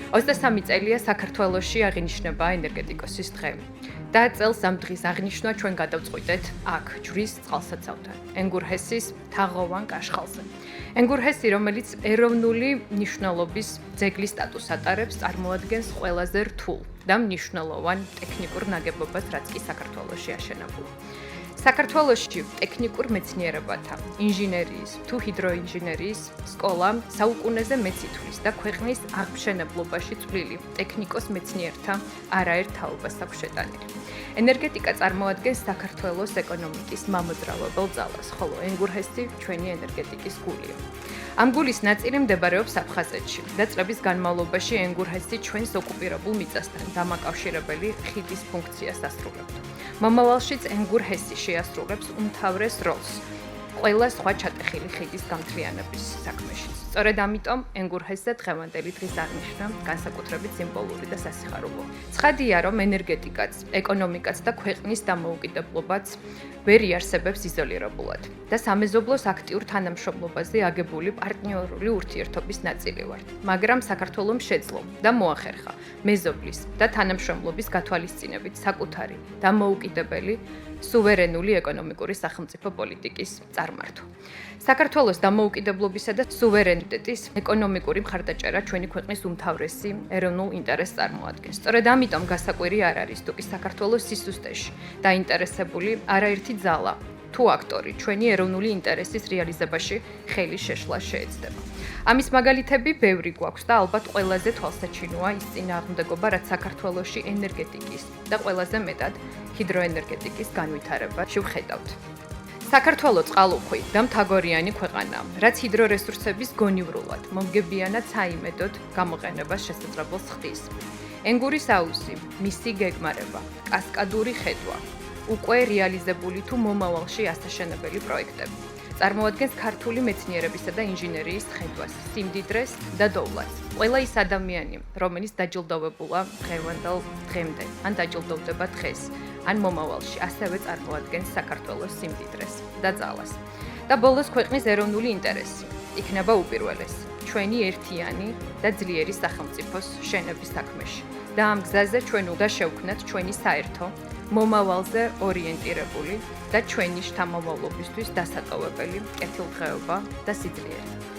23 წელია საქართველოში აღინიშნება ენერგეტიკოსის დღე. და წელს ამ დღის აღნიშვნა ჩვენ გადავწყვიტეთ აქ, ჯვრის წყალსაცავთან, ენგურჰესის თაღოვან კაშხალზე. ენგურჰესი, რომელიც ეროვნული მნიშვნელობის ძეგლის სტატუსს ატარებს, წარმოადგენს ყველაზე რთულ და მნიშვნელოვან ტექნიკურ ნაგებობას, რაც კი საქართველოში აშენებულა. საქართველოში ტექნიკურ მეცნიერებათა, ინჟინერიის თუ ჰიდროინჟინერიის სკოლა საუკუნეზე მეც ითვლის და ქვეყნის აღმშენებლობაში წვლილი ტექნიკოს მეცნიერთა არაერთ თაობას აქვს შეტანილი. ენერგეტიკა წარმოადგენს საქართველოს ეკონომიკის მამოძრავებელ ძალას, ხოლო ენგურჰესი ჩვენი ენერგეტიკის გულია. ამ გულის ნაწილი მდებარეობს აფხაზეთში და წლების განმავლობაში ენგურჰესი ჩვენს ოკუპირებულ მიწასთან დამაკავშირებელი ხიდის ფუნქციას ასრულებდა. მომავალშიც ენგურჰესი შეასრულებს უმთავრეს როლს ყველა სხვა ჩატეხილი ხიდის გამთლიანების საქმეში. სწორედ ამიტომ ენგურჰესზე დღევანდელი დღის აღნიშვნა განსაკუთრებით სიმბოლური და სასიხარულოა. ცხადია, რომ ენერგეტიკაც, ეკონომიკაც და ქვეყნის დამოუკიდებლობაც ვერ იარსებებს იზოლირებულად და სამეზობლოს აქტიურ თანამშრომლობაზე აგებული პარტნიორული ურთიერთობის ნაწილი ვართ. მაგრამ საქართველოს შეძლო და მოახერხა მეზობლის და თანამშრომლობის გათვალისწინებით საკუთარი დამოუკიდებელი სუვერენული ეკონომიკური სახელმწიფო პოლიტიკის წარმართვა. საქართველოს დამოუკიდებლობისა და სუვერენიტეტის ეკონომიკური მხარდაჭერა ჩვენი ქვეყნის უმთავრესი ეროვნულ ინტერესს წარმოადგენს. სწორედ ამიტომ გასაკვირი არ არის, თუ კი საქართველოს სისუსტეში დაინტერესებული არაერთი ძალა თუ აქტორი ჩვენი ეროვნული ინტერესის რეალიზებაში ხელი შეშლა შეეცდება. ამის მაგალითები ბევრი გვაქვს და ალბათ ყველაზე თვალსაჩინოა ის წინააღმდეგობა, რაც საქართველოში ენერგეტიკის და ყველაზე მეტად ჰიდროენერგეტიკის განვითარებაში ვხედავთ. საქართველო წყალუხვი და მთაგორიანი ქვეყანაა, რაც ჰიდრორესურსების გონივრულად, მომგებიანად საიმედოდ გამოყენებას შესაძლებელს ხდის. ენგურის აუზი, მისი გეგმარება, კასკადური ხედვა, უკვე რეალიზებული თუ მომავალში ასაშენებელი პროექტები. წარმოადგენს ქართული მეცნიერებისა და ინჟინერიის ხედვას, სიმდიდრეს და დოვლას. ყველა ის ადამიანი, რომელიც დაჯილდოვებულა დღევანდელ დღემდე, ან დაჯილდოვდება დღეს, ან მომავალში, ასევე წარმოადგენს საქართველოს სიმდიდრეს და ძალას. და ბოლოს ქვეყნის ეროვნული ინტერესი იქნება უპირველესი, ჩვენი ერთიანი და ძლიერი სახელმწიფოს შენების საქმეში. და ამ გზაზე ჩვენ უნდა შევქმნათ ჩვენი საერთო მომავალზე ორიენტირებული და ჩვენი შთამომავლობისთვის დასატოვებელი კეთილდღეობა და სიძლიერე.